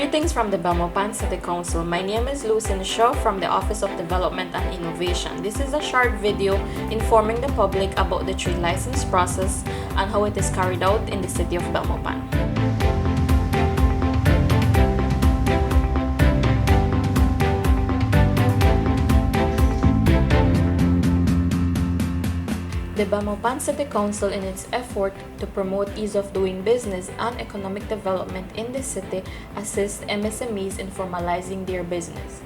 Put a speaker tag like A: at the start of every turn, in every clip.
A: Greetings from the Belmopan City Council. My name is Lucien Shaw from the Office of Development and Innovation. This is a short video informing the public about the trade license process and how it is carried out in the city of Belmopan. The Belmopan City Council, in its effort to promote ease of doing business and economic development in the city, assists MSMEs in formalizing their business.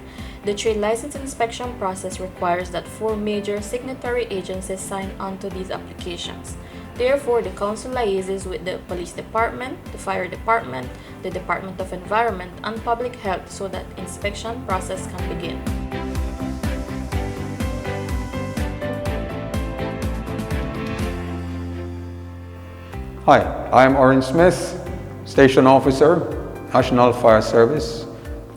A: The trade license inspection process requires that 4 major signatory agencies sign on to these applications. Therefore, the Council liaises with the Police Department, the Fire Department, the Department of Environment, and Public Health so that inspection process can begin.
B: Hi, I'm Orin Smith, Station Officer, National Fire Service,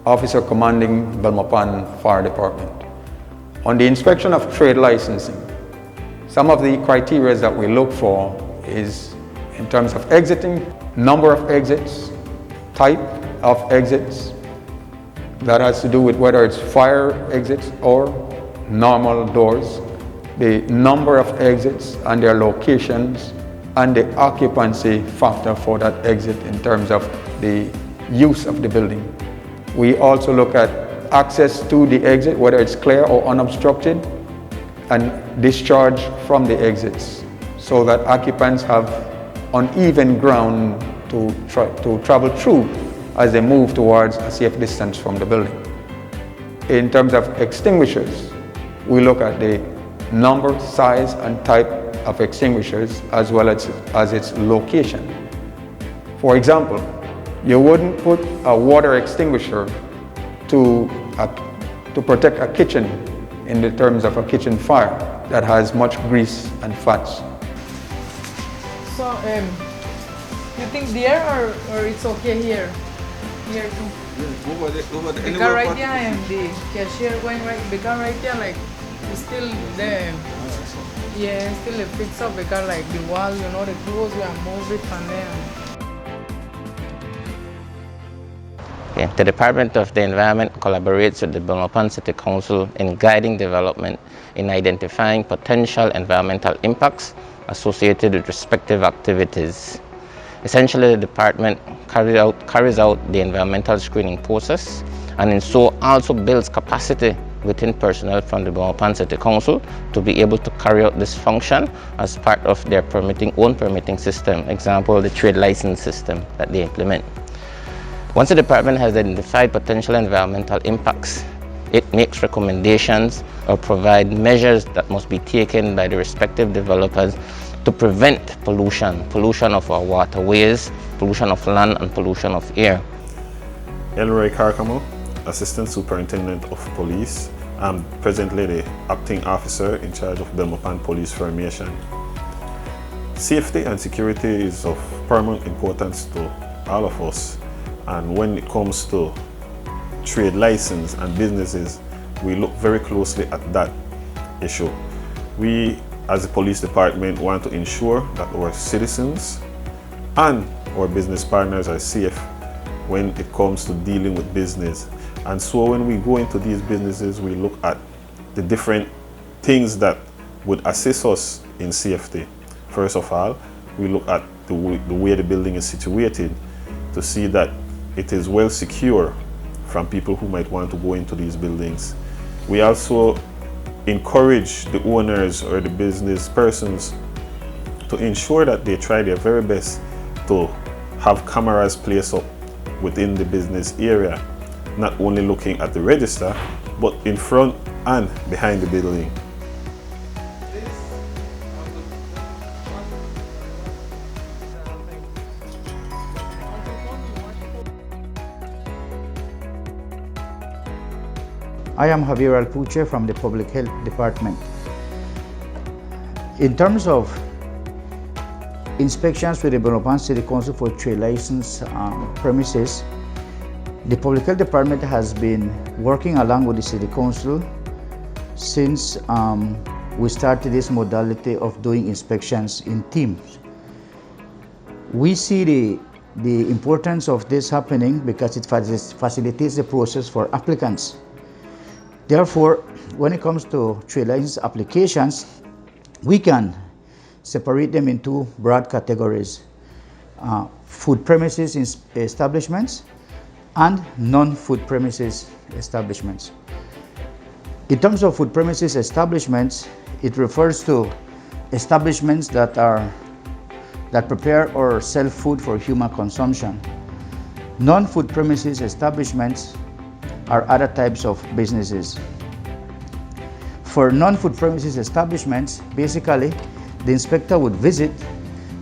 B: Officer Commanding Belmopan Fire Department. On the inspection of trade licensing, some of the criteria that we look for is in terms of exiting, number of exits, type of exits. That has to do with whether it's fire exits or normal doors, the number of exits and their locations, and the occupancy factor for that exit in terms of the use of the building. We also look at access to the exit, whether it's clear or unobstructed, and discharge from the exits so that occupants have uneven ground to travel through as they move towards a safe distance from the building. In terms of extinguishers, we look at the number, size, and type of extinguishers as well as its location. For example, you wouldn't put a water extinguisher to protect a kitchen in the terms of a kitchen fire that has much grease and fats.
C: So, you think there or it's okay here? Here too?
D: Over the
C: because right there the cashier going right, because right there like it's still there. Yeah, still a fix up because like the wall, you know, the clothes we are moving from there.
E: Okay. The Department of the Environment collaborates with the Belmopan City Council in guiding development in identifying potential environmental impacts associated with respective activities. Essentially, the department carries out the environmental screening process and in so also builds capacity within personnel from the Belmopan City Council to be able to carry out this function as part of their own permitting system, example, the trade license system that they implement. Once the department has identified potential environmental impacts, it makes recommendations or provide measures that must be taken by the respective developers to prevent pollution of our waterways, pollution of land, and pollution of air.
F: Elroy Carcamo, Assistant Superintendent of Police, and presently the Acting Officer in charge of Belmopan Police Formation. Safety and security is of paramount importance to all of us, and when it comes to trade license and businesses, we look very closely at that issue. We, as a police department, want to ensure that our citizens and our business partners are safe when it comes to dealing with business. And so when we go into these businesses, we look at the different things that would assist us in safety. First of all, we look at the way the building is situated to see that it is well secure from people who might want to go into these buildings. We also encourage the owners or the business persons to ensure that they try their very best to have cameras placed up within the business area, not only looking at the register, but in front and behind the building.
G: I am Javier Alpuche from the Public Health Department. In terms of inspections with the Belmopan City Council for trade license premises, the Public Health Department has been working along with the City Council since we started this modality of doing inspections in teams. We see the the importance of this happening because it facilitates the process for applicants. Therefore, when it comes to trade license applications, we can separate them into broad categories: food premises establishments and non-food premises establishments. In terms of food premises establishments, it refers to establishments that prepare or sell food for human consumption. Non-food premises establishments are other types of businesses. For non-food premises establishments, basically, the inspector would visit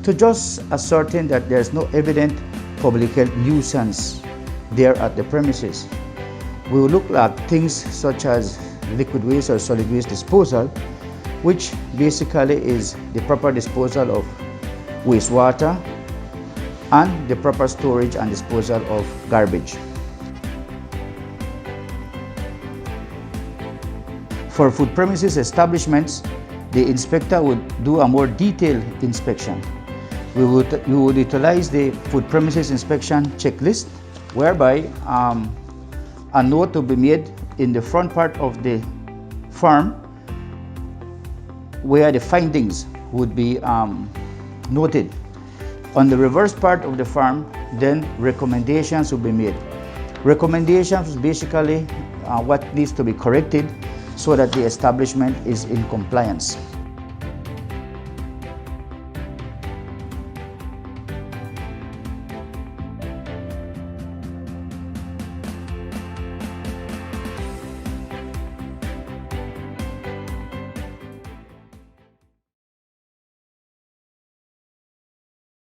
G: to just ascertain that there's no evident public health nuisance there at the premises. We will look at things such as liquid waste or solid waste disposal, which basically is the proper disposal of wastewater and the proper storage and disposal of garbage. For food premises establishments, the inspector would do a more detailed inspection. We would utilize the food premises inspection checklist, whereby a note will be made in the front part of the farm where the findings would be noted. On the reverse part of the farm, then recommendations will be made. Recommendations is basically what needs to be corrected so that the establishment is in compliance.